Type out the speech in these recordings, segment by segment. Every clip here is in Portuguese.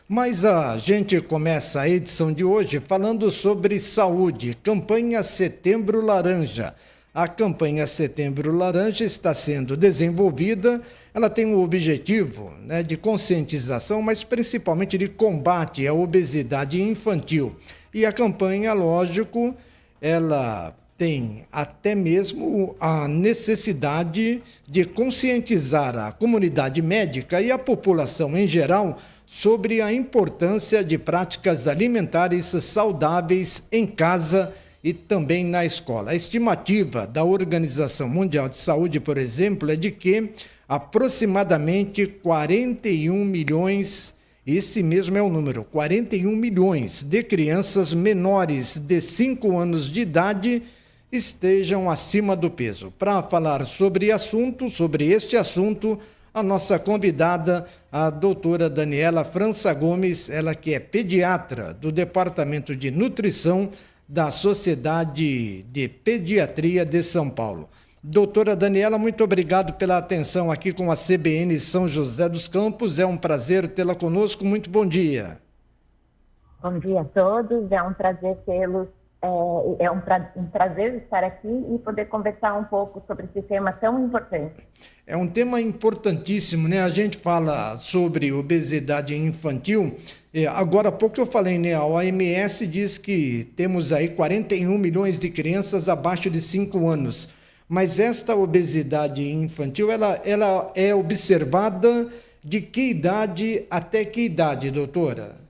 Mas a gente começa a edição de hoje falando sobre saúde, campanha Setembro Laranja. A campanha Setembro Laranja está sendo desenvolvida, ela tem o objetivo, de conscientização, mas principalmente de combate à obesidade infantil. E a campanha, lógico, ela tem até mesmo a necessidade de conscientizar a comunidade médica e a população em geral sobre a importância de práticas alimentares saudáveis em casa e também na escola. A estimativa da Organização Mundial de Saúde, por exemplo, é de que aproximadamente 41 milhões, esse mesmo é o número, 41 milhões de crianças menores de 5 anos de idade estejam acima do peso. Para falar sobre este assunto, a nossa convidada, a doutora Daniela França Gomes, ela que é pediatra do Departamento de Nutrição da Sociedade de Pediatria de São Paulo. Doutora Daniela, muito obrigado pela atenção aqui com a CBN São José dos Campos. É um prazer tê-la conosco. Muito bom dia. Bom dia a todos. É um prazer tê-los. É um prazer estar aqui e poder conversar um pouco sobre esse tema tão importante. É um tema importantíssimo, né? A gente fala sobre obesidade infantil. Agora há pouco eu falei, né? A OMS diz que temos aí 41 milhões de crianças abaixo de 5 anos. Mas esta obesidade infantil, ela é observada de que idade até que idade, doutora?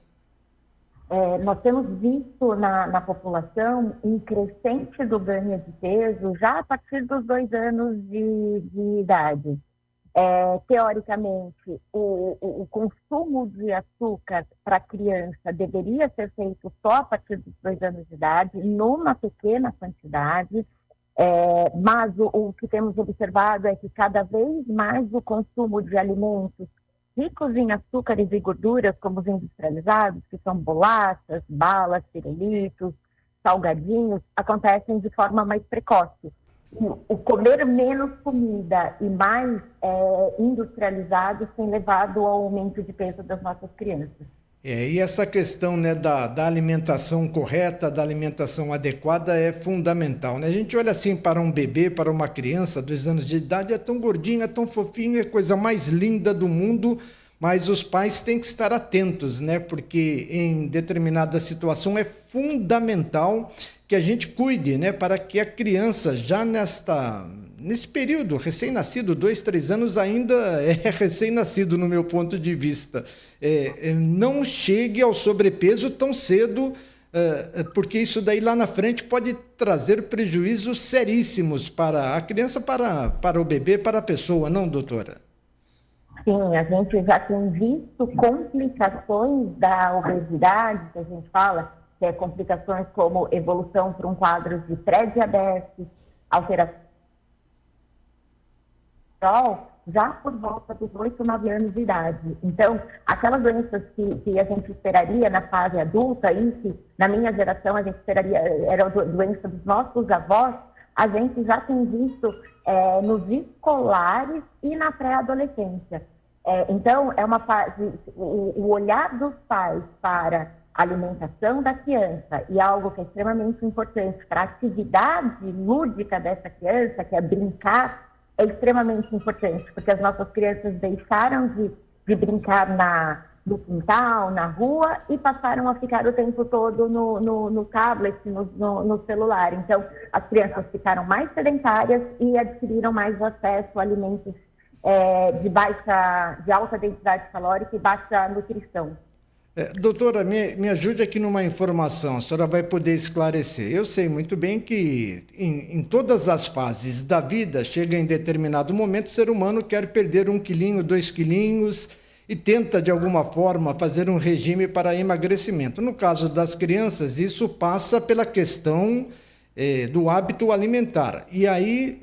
Nós temos visto na população um crescente do ganho de peso já a partir dos 2 anos de idade. Teoricamente, o consumo de açúcar para criança deveria ser feito só a partir dos 2 anos de idade, numa pequena quantidade, mas o que temos observado é que cada vez mais o consumo de alimentos ricos em açúcares e gorduras, como os industrializados, que são bolachas, balas, pirulitos, salgadinhos, acontecem de forma mais precoce. O comer menos comida e mais industrializados tem levado ao aumento de peso das nossas crianças. E essa questão, né, da alimentação correta, da alimentação adequada é fundamental, né? A gente olha assim para um bebê, para uma criança, 2 anos de idade, é tão gordinho, é tão fofinho, é a coisa mais linda do mundo, mas os pais têm que estar atentos, né? Porque em determinada situação é fundamental que a gente cuide, né? Para que a criança já nesse período, recém-nascido, 2, 3 anos, ainda é recém-nascido no meu ponto de vista, não chegue ao sobrepeso tão cedo, porque isso daí lá na frente pode trazer prejuízos seríssimos para a criança, para o bebê, para a pessoa, não, doutora? Sim, a gente já tem visto complicações da obesidade, que a gente fala, que é complicações como evolução para um quadro de pré-diabetes, alteração já por volta dos 8, 9 anos de idade. Então, aquelas doenças que a gente esperaria na fase adulta, e que na minha geração a gente esperaria, era a doença dos nossos avós, a gente já tem visto nos escolares e na pré-adolescência. Então, é uma fase, o olhar dos pais para a alimentação da criança e algo que é extremamente importante para a atividade lúdica dessa criança, que é brincar, é extremamente importante, porque as nossas crianças deixaram de brincar no quintal, na rua, e passaram a ficar o tempo todo no tablet, no celular. Então, as crianças ficaram mais sedentárias e adquiriram mais acesso a alimentos de alta densidade calórica e baixa nutrição. Doutora, me ajude aqui numa informação, a senhora vai poder esclarecer. Eu sei muito bem que em todas as fases da vida, chega em determinado momento, o ser humano quer perder 1 quilinho, 2 quilinhos e tenta de alguma forma fazer um regime para emagrecimento. No caso das crianças, isso passa pela questão do hábito alimentar. E aí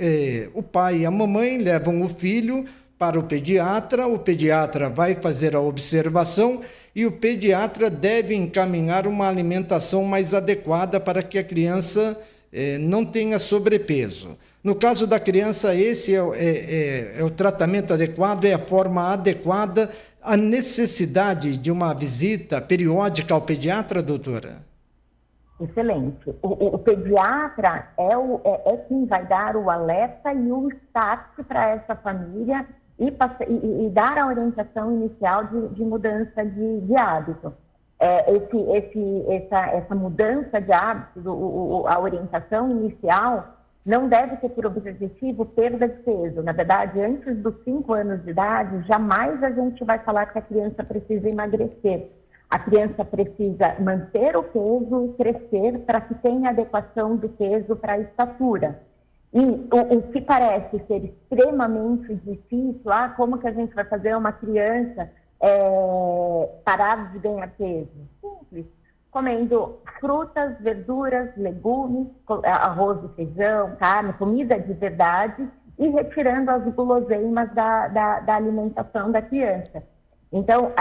o pai e a mamãe levam o filho para o pediatra vai fazer a observação e o pediatra deve encaminhar uma alimentação mais adequada para que a criança não tenha sobrepeso. No caso da criança, esse é o tratamento adequado, é a forma adequada. a necessidade de uma visita periódica ao pediatra, doutora? Excelente. O pediatra é quem vai dar o alerta e o start para essa família e dar a orientação inicial de mudança de hábito. Essa mudança de hábito, a orientação inicial, não deve ter por objetivo perda de peso. Na verdade, antes dos 5 anos de idade, jamais a gente vai falar que a criança precisa emagrecer. A criança precisa manter o peso e crescer para que tenha adequação do peso para a estatura. E o que parece ser extremamente difícil, como que a gente vai fazer uma criança parar de ganhar peso? Simples. Comendo frutas, verduras, legumes, arroz e feijão, carne, comida de verdade e retirando as guloseimas da alimentação da criança. Então,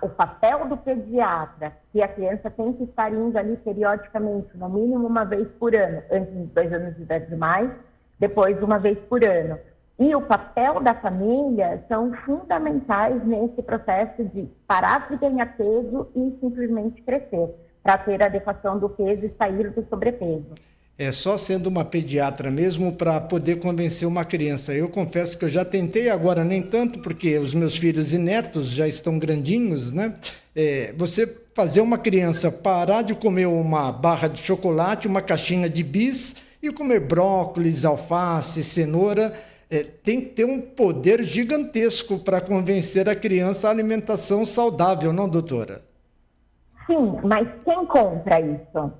o papel do pediatra, que a criança tem que estar indo ali periodicamente, no mínimo uma vez por ano, antes de 2 anos de idade mais, depois uma vez por ano. E o papel da família são fundamentais nesse processo de parar de ganhar peso e simplesmente crescer, para ter adequação do peso e sair do sobrepeso. É só sendo uma pediatra mesmo para poder convencer uma criança. Eu confesso que eu já tentei, agora nem tanto, porque os meus filhos e netos já estão grandinhos, né? Você fazer uma criança parar de comer uma barra de chocolate, uma caixinha de bis e comer brócolis, alface, cenoura, tem que ter um poder gigantesco para convencer a criança à alimentação saudável, não, doutora? Sim, mas quem compra isso?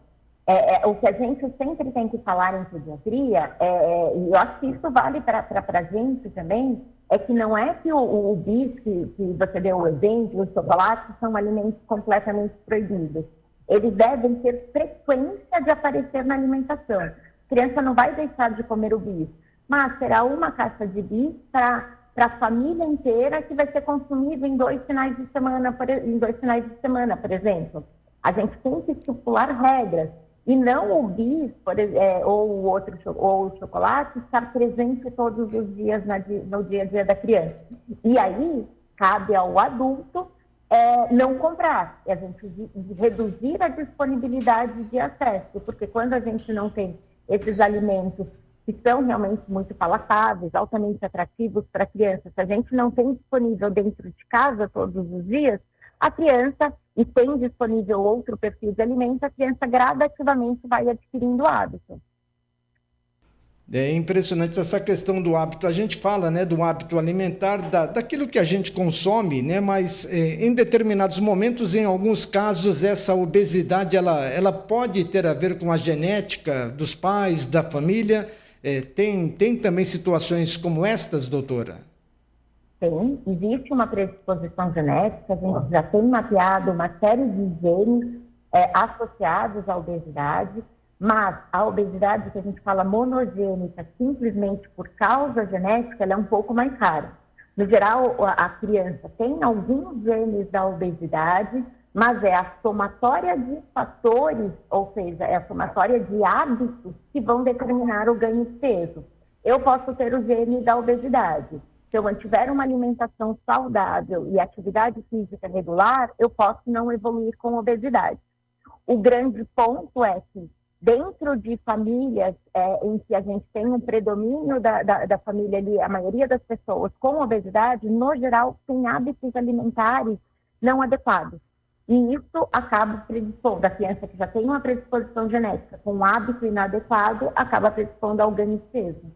O que a gente sempre tem que falar em pediatria, e eu acho que isso vale para a gente também, é que não é que o bis, que você deu o exemplo, os chocolates são alimentos completamente proibidos. Eles devem ter frequência de aparecer na alimentação. A criança não vai deixar de comer o bis, mas será uma caixa de bis para a família inteira que vai ser consumida em 2 finais de semana, por exemplo. A gente tem que estipular regras. E não o bis, ou o chocolate, estar presente todos os dias no dia a dia da criança. E aí, cabe ao adulto não comprar, a gente reduzir a disponibilidade de acesso, porque quando a gente não tem esses alimentos que são realmente muito palatáveis, altamente atrativos para a criança, se a gente não tem disponível dentro de casa todos os dias, a criança, e tem disponível outro perfil de alimento, a criança gradativamente vai adquirindo hábito. É impressionante essa questão do hábito. A gente fala, né, do hábito alimentar, daquilo que a gente consome, né, mas em determinados momentos, em alguns casos, essa obesidade ela pode ter a ver com a genética dos pais, da família. Tem também situações como estas, doutora? Tem, existe uma predisposição genética, a gente já tem mapeado uma série de genes associados à obesidade, mas a obesidade que a gente fala monogênica, simplesmente por causa genética, ela é um pouco mais rara. No geral, a criança tem alguns genes da obesidade, mas é a somatória de fatores, ou seja, é a somatória de hábitos que vão determinar o ganho de peso. Eu posso ter o gene da obesidade. Se eu mantiver uma alimentação saudável e atividade física regular, eu posso não evoluir com obesidade. O grande ponto é que, dentro de famílias em que a gente tem um predomínio da família ali, a maioria das pessoas com obesidade, no geral, tem hábitos alimentares não adequados. E isso acaba predispondo, a criança que já tem uma predisposição genética com um hábito inadequado, acaba predispondo ao ganho de peso.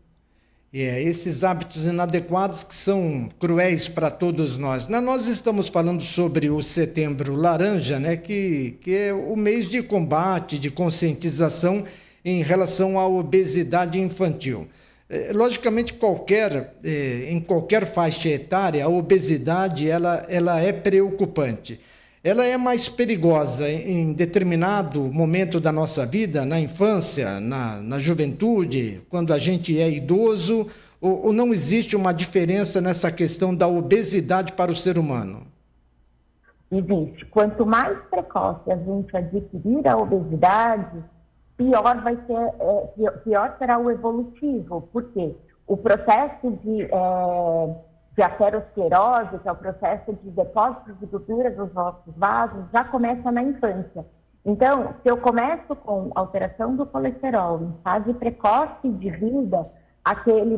Esses hábitos inadequados que são cruéis para todos nós. Nós estamos falando sobre o Setembro Laranja, né, que é o mês de combate, de conscientização em relação à obesidade infantil. Logicamente, em qualquer faixa etária, a obesidade ela é preocupante. Ela é mais perigosa em determinado momento da nossa vida, na infância, na juventude, quando a gente é idoso, ou não existe uma diferença nessa questão da obesidade para o ser humano? Existe. Quanto mais precoce a gente adquirir a obesidade, pior será o evolutivo. Por quê? O processo que a aterosclerose, que é o processo de depósitos de gordura dos nossos vasos, já começa na infância. Então, se eu começo com alteração do colesterol em fase precoce de vida,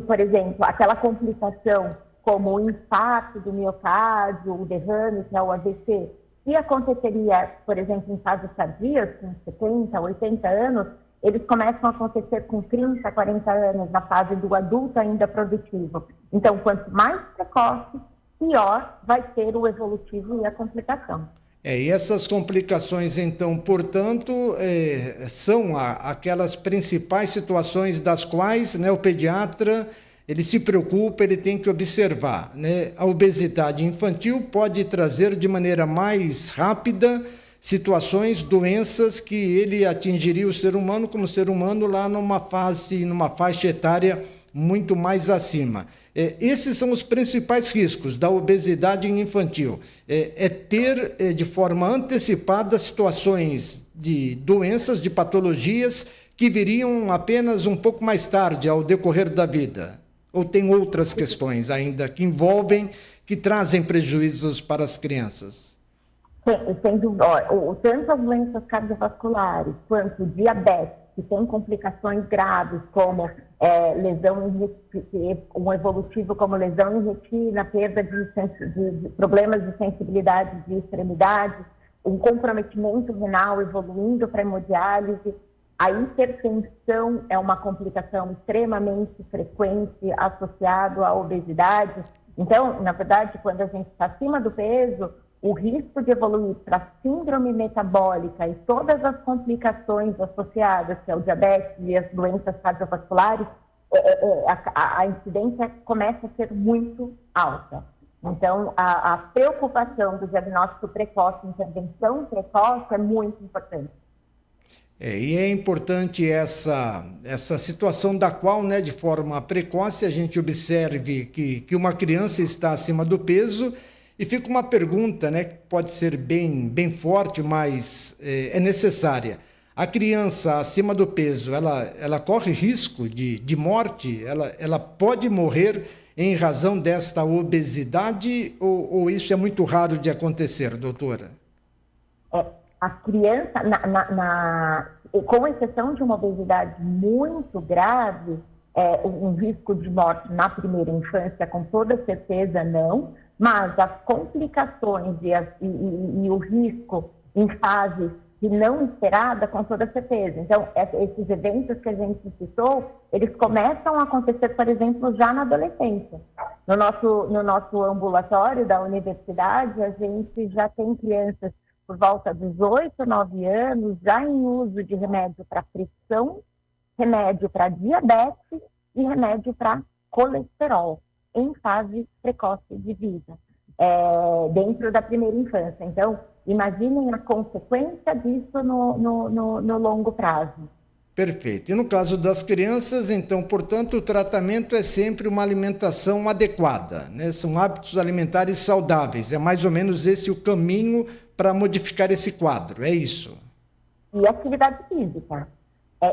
por exemplo, aquela complicação como o infarto do miocárdio, o derrame, que é o AVC, que aconteceria, por exemplo, em fases tardias, com 70, 80 anos, eles começam a acontecer com 30, 40 anos, na fase do adulto ainda produtivo. Então, quanto mais precoce, pior vai ser o evolutivo e a complicação. E essas complicações, então, portanto, são aquelas principais situações das quais, né, o pediatra ele se preocupa, ele tem que observar, né? A obesidade infantil pode trazer de maneira mais rápida situações, doenças que ele atingiria o ser humano como ser humano lá numa faixa etária muito mais acima. Esses são os principais riscos da obesidade infantil. Ter de forma antecipada situações de doenças, de patologias que viriam apenas um pouco mais tarde ao decorrer da vida. Ou tem outras questões ainda que envolvem, que trazem prejuízos para as crianças? Sem dúvida. Tanto as doenças cardiovasculares quanto diabetes, que tem complicações graves, como um evolutivo como lesão em retina, perda de problemas de sensibilidade de extremidade, um comprometimento renal evoluindo para hemodiálise. A hipertensão é uma complicação extremamente frequente associada à obesidade. Então, na verdade, quando a gente está acima do peso, o risco de evoluir para síndrome metabólica e todas as complicações associadas, que é o diabetes e as doenças cardiovasculares, a incidência começa a ser muito alta. Então, a preocupação do diagnóstico precoce, intervenção precoce, é muito importante. E é importante essa situação da qual, né, de forma precoce, a gente observe que uma criança está acima do peso. E fica uma pergunta, né, que pode ser bem forte, mas é necessária. A criança acima do peso, ela corre risco de morte? Ela pode morrer em razão desta obesidade ou isso é muito raro de acontecer, doutora? A criança, com exceção de uma obesidade muito grave, um risco de morte na primeira infância, com toda certeza não, mas as complicações e o risco em fases de não esperada, com toda certeza. Então, esses eventos que a gente citou, eles começam a acontecer, por exemplo, já na adolescência. No nosso ambulatório da universidade, a gente já tem crianças por volta dos 8, 9 anos, já em uso de remédio para pressão, remédio para diabetes e remédio para colesterol, em fase precoce de vida, dentro da primeira infância. Então, imaginem a consequência disso no longo prazo. Perfeito. E no caso das crianças, então, portanto, o tratamento é sempre uma alimentação adequada, né? São hábitos alimentares saudáveis. É mais ou menos esse o caminho para modificar esse quadro, é isso? E atividade física.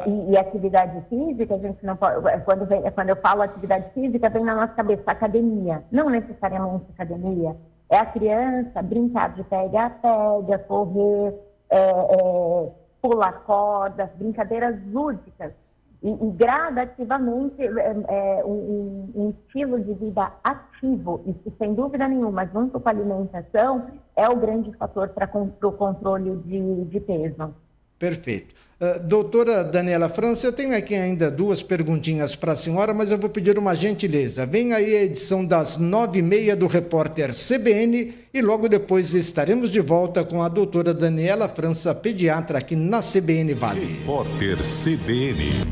E atividade física, a gente não pode, quando eu falo atividade física, vem na nossa cabeça academia. Não necessariamente academia. É a criança brincar de pega-pega, correr, pular cordas, brincadeiras lúdicas. E gradativamente um estilo de vida ativo, isso sem dúvida nenhuma, junto com a alimentação, é o grande fator para o controle de peso. Perfeito. Doutora Daniela França, eu tenho aqui ainda 2 perguntinhas para a senhora, mas eu vou pedir uma gentileza. Vem aí a edição das 9h30 do Repórter CBN e logo depois estaremos de volta com a doutora Daniela França, pediatra aqui na CBN Vale. Repórter CBN.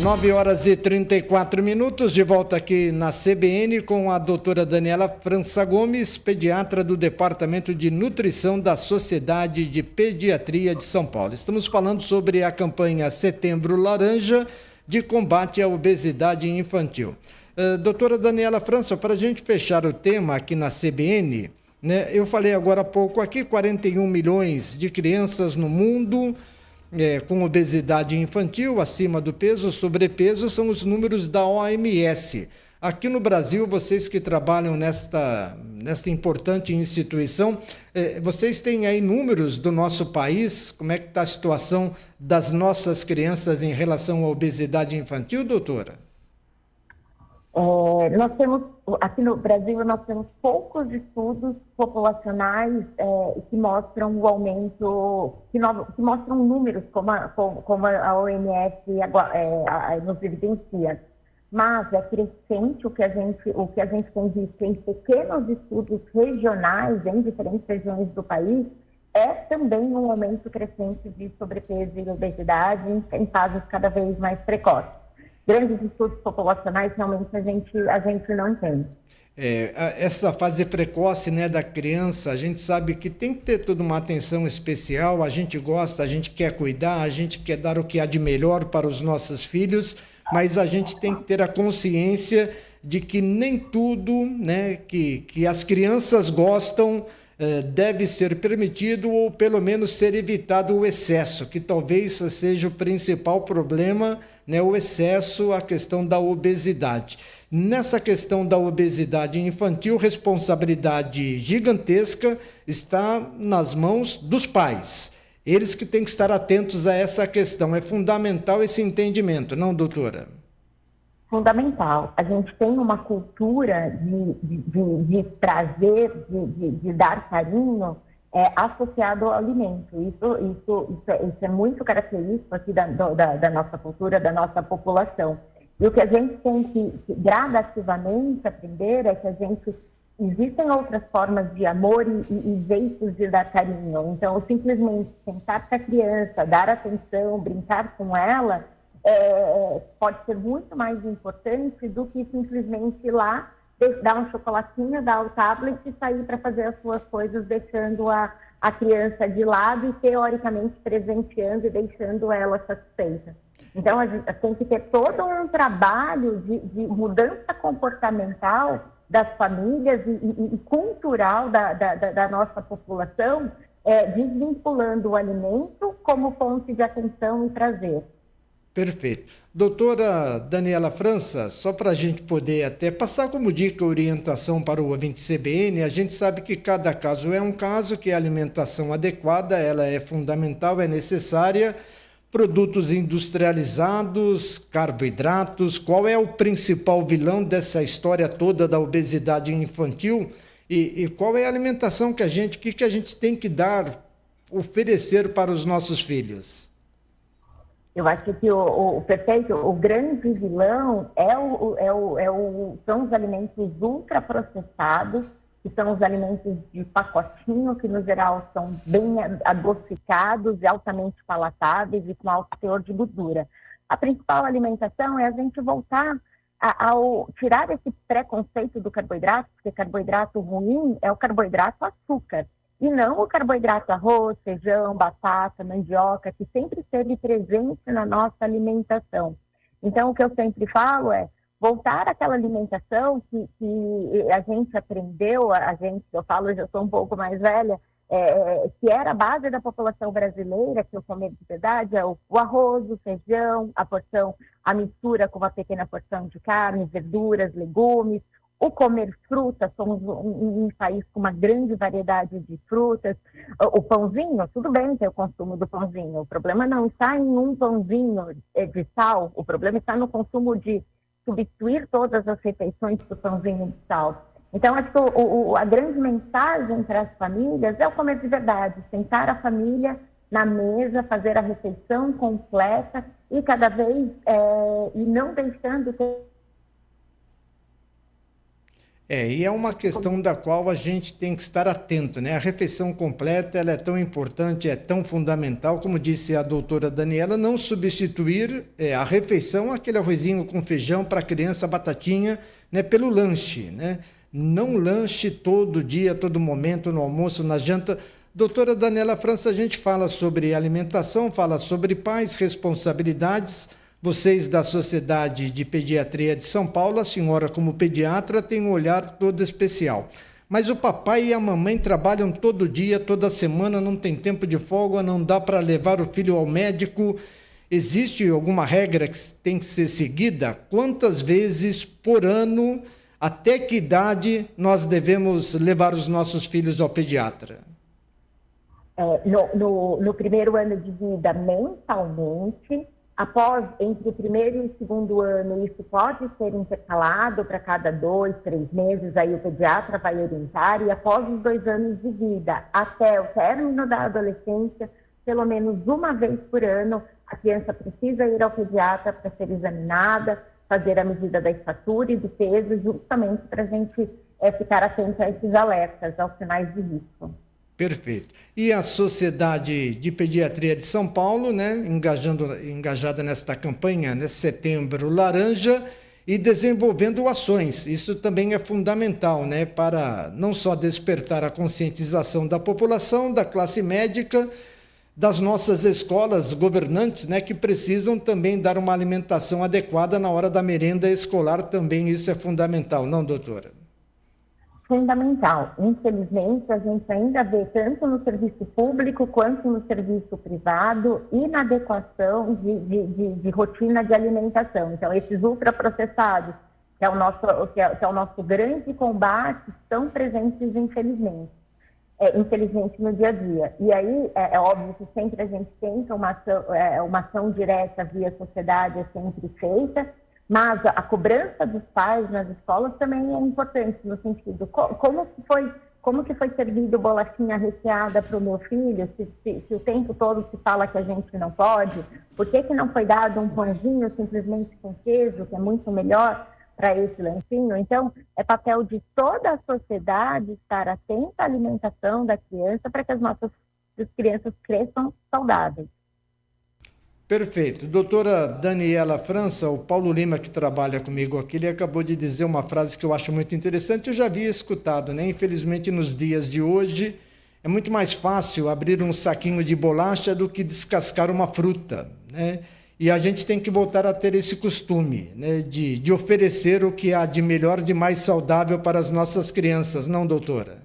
9h34, de volta aqui na CBN com a doutora Daniela França Gomes, pediatra do Departamento de Nutrição da Sociedade de Pediatria de São Paulo. Estamos falando sobre a campanha Setembro Laranja de combate à obesidade infantil. Doutora Daniela França, para a gente fechar o tema aqui na CBN, né, eu falei agora há pouco aqui, 41 milhões de crianças no mundo com obesidade infantil, acima do peso, sobrepeso, são os números da OMS. Aqui no Brasil, vocês que trabalham nesta importante instituição, vocês têm aí números do nosso país? Como é que está a situação das nossas crianças em relação à obesidade infantil, doutora? Nós temos, aqui no Brasil, nós temos poucos estudos populacionais que mostram o aumento, que mostram números como a OMS nos evidencia. Mas é crescente o que a gente tem visto em pequenos estudos regionais em diferentes regiões do país, é também um aumento crescente de sobrepeso e obesidade em fases cada vez mais precoces. Grandes estudos populacionais realmente a gente não tem. Essa fase precoce, né, da criança, a gente sabe que tem que ter toda uma atenção especial, a gente gosta, a gente quer cuidar, a gente quer dar o que há de melhor para os nossos filhos, mas a gente tem que ter a consciência de que nem tudo, né, que as crianças gostam deve ser permitido, ou pelo menos ser evitado o excesso, que talvez seja o principal problema, né, o excesso, a questão da obesidade. Nessa questão da obesidade infantil, responsabilidade gigantesca está nas mãos dos pais. Eles que têm que estar atentos a essa questão. É fundamental esse entendimento, não, doutora? Fundamental. A gente tem uma cultura de prazer, de dar carinho associado ao alimento. Isso é muito característico aqui da nossa cultura, da nossa população. E o que a gente tem que gradativamente aprender é que existem outras formas de amor e jeitos de dar carinho. Então, simplesmente sentar com a criança, dar atenção, brincar com ela, pode ser muito mais importante do que simplesmente ir lá, dar um chocolatinho, dar o tablet e sair para fazer as suas coisas, deixando a criança de lado e, teoricamente, presenteando e deixando ela satisfeita. Então, a gente tem que ter todo um trabalho de mudança comportamental das famílias e cultural da nossa população, desvinculando o alimento como fonte de atenção e prazer. Perfeito. Doutora Daniela França, só para a gente poder até passar como dica, orientação para o ouvinte CBN, a gente sabe que cada caso é um caso, que a alimentação adequada, ela é fundamental, é necessária. Produtos industrializados, carboidratos, qual é o principal vilão dessa história toda da obesidade infantil? E qual é a alimentação que a gente tem que dar, oferecer para os nossos filhos? Eu acho que o grande vilão são os alimentos ultraprocessados, que são os alimentos de pacotinho, que no geral são bem adocicados e altamente palatáveis e com alto teor de gordura. A principal alimentação é a gente voltar ao tirar esse preconceito do carboidrato, porque carboidrato ruim é o carboidrato açúcar, e não o carboidrato arroz, feijão, batata, mandioca, que sempre esteve presente na nossa alimentação. Então, o que eu sempre falo é voltar àquela alimentação que a gente aprendeu, eu falo, eu sou um pouco mais velha, que era a base da população brasileira, que eu comer de verdade, é o arroz, o feijão, a mistura com uma pequena porção de carne, verduras, legumes, o comer frutas, somos um país com uma grande variedade de frutas, o pãozinho, tudo bem ter o consumo do pãozinho, o problema não está em um pãozinho de sal, o problema está no consumo de substituir todas as refeições do pãozinho de sal. Então, acho que a grande mensagem para as famílias é o comer de verdade, sentar a família na mesa, fazer a refeição completa e cada vez, e não deixando ter... E é uma questão da qual a gente tem que estar atento, né? A refeição completa, ela é tão importante, é tão fundamental, como disse a doutora Daniela, não substituir a refeição, aquele arrozinho com feijão para a criança, batatinha, né, pelo lanche, né? Não lanche todo dia, todo momento, no almoço, na janta. Doutora Daniela França, a gente fala sobre alimentação, fala sobre pais, responsabilidades. Vocês da Sociedade de Pediatria de São Paulo, a senhora como pediatra tem um olhar todo especial. Mas o papai e a mamãe trabalham todo dia, toda semana, não tem tempo de folga, não dá para levar o filho ao médico. Existe alguma regra que tem que ser seguida? Quantas vezes por ano, até que idade nós devemos levar os nossos filhos ao pediatra? No primeiro ano de vida, mensalmente. Após, entre o primeiro e o segundo ano, isso pode ser intercalado para cada 2, 3 meses, aí o pediatra vai orientar, e após os 2 anos de vida, até o término da adolescência, pelo menos uma vez por ano, a criança precisa ir ao pediatra para ser examinada, fazer a medida da estatura e do peso, justamente para a gente ficar atento a esses alertas, aos sinais de risco. Perfeito. E a Sociedade de Pediatria de São Paulo, né, engajada nesta campanha, nesse Setembro Laranja, e desenvolvendo ações. Isso também é fundamental, né, para não só despertar a conscientização da população, da classe médica, das nossas escolas governantes, né, que precisam também dar uma alimentação adequada na hora da merenda escolar. Também isso é fundamental, não, doutora? Fundamental. Infelizmente, a gente ainda vê tanto no serviço público quanto no serviço privado inadequação de rotina de alimentação. Então, esses ultraprocessados, que é o nosso grande combate, estão presentes, infelizmente, no dia a dia. E aí, é óbvio que sempre a gente tenta uma ação direta via sociedade, é sempre feita, mas a cobrança dos pais nas escolas também é importante, no sentido, como que foi servido bolachinha recheada para o meu filho, se o tempo todo se fala que a gente não pode, por que não foi dado um pãozinho simplesmente com queijo, que é muito melhor para esse lanchinho? Então, é papel de toda a sociedade estar atenta à alimentação da criança para que as nossas crianças cresçam saudáveis. Perfeito. Doutora Daniela França, o Paulo Lima, que trabalha comigo aqui, ele acabou de dizer uma frase que eu acho muito interessante, eu já havia escutado, né? Infelizmente, nos dias de hoje, é muito mais fácil abrir um saquinho de bolacha do que descascar uma fruta, né? E a gente tem que voltar a ter esse costume, né, de oferecer o que há de melhor, de mais saudável para as nossas crianças, não, doutora?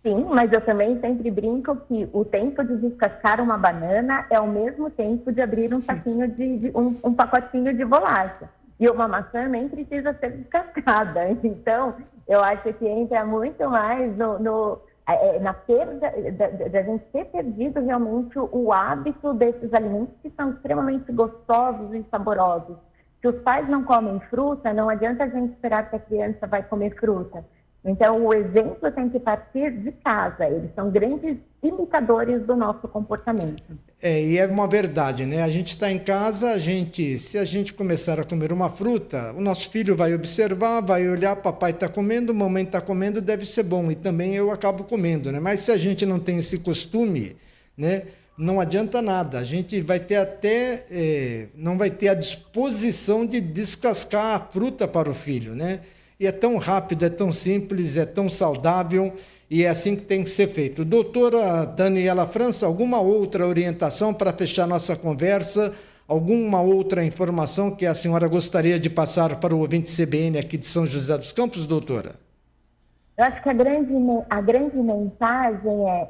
Sim, mas eu também sempre brinco que o tempo de descascar uma banana é o mesmo tempo de abrir um saquinho um pacotinho de bolacha. E uma maçã nem precisa ser descascada. Então, eu acho que entra muito mais na perda da gente ter perdido realmente o hábito desses alimentos que são extremamente gostosos e saborosos. Se os pais não comem fruta, não adianta a gente esperar que a criança vai comer fruta. Então, o exemplo tem que partir de casa. Eles são grandes imitadores do nosso comportamento. E é uma verdade, né? A gente está em casa, se a gente começar a comer uma fruta, o nosso filho vai observar, vai olhar, papai está comendo, mamãe está comendo, deve ser bom. E também eu acabo comendo, né? Mas se a gente não tem esse costume, né, não adianta nada. A gente vai ter não vai ter a disposição de descascar a fruta para o filho, né? E é tão rápido, é tão simples, é tão saudável e é assim que tem que ser feito. Doutora Daniela França, alguma outra orientação para fechar nossa conversa? Alguma outra informação que a senhora gostaria de passar para o ouvinte CBN aqui de São José dos Campos, doutora? Eu acho que a grande mensagem é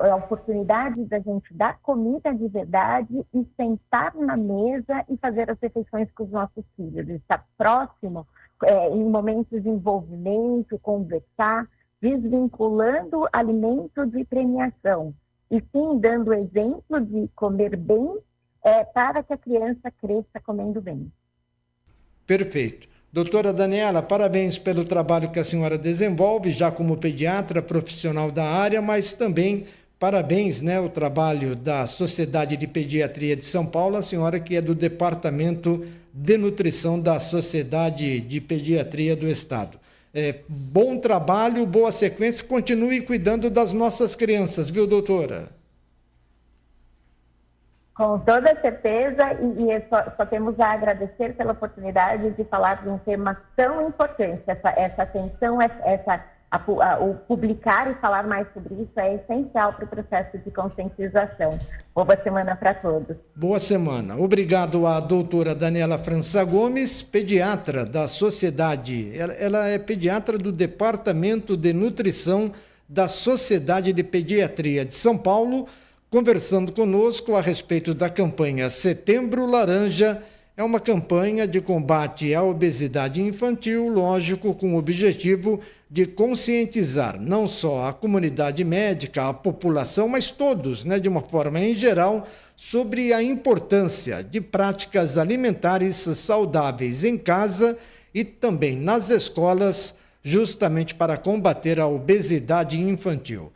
a oportunidade da gente dar comida de verdade e sentar na mesa e fazer as refeições com os nossos filhos. Estar próximo, em momentos de envolvimento, conversar, desvinculando alimento de premiação. E sim, dando exemplo de comer bem para que a criança cresça comendo bem. Perfeito. Doutora Daniela, parabéns pelo trabalho que a senhora desenvolve, já como pediatra profissional da área, mas também parabéns, né, o trabalho da Sociedade de Pediatria de São Paulo, a senhora que é do Departamento de Nutrição da Sociedade de Pediatria do Estado. Bom trabalho, boa sequência, continue cuidando das nossas crianças, viu, doutora? Com toda certeza, e só temos a agradecer pela oportunidade de falar de um tema tão importante. Essa atenção, o publicar e falar mais sobre isso é essencial para o processo de conscientização. Boa semana para todos. Boa semana. Obrigado à doutora Daniela França Gomes, pediatra da Sociedade. Ela é pediatra do Departamento de Nutrição da Sociedade de Pediatria de São Paulo, conversando conosco a respeito da campanha Setembro Laranja. É uma campanha de combate à obesidade infantil, lógico, com o objetivo de conscientizar não só a comunidade médica, a população, mas todos, de uma forma em geral, sobre a importância de práticas alimentares saudáveis em casa e também nas escolas, justamente para combater a obesidade infantil.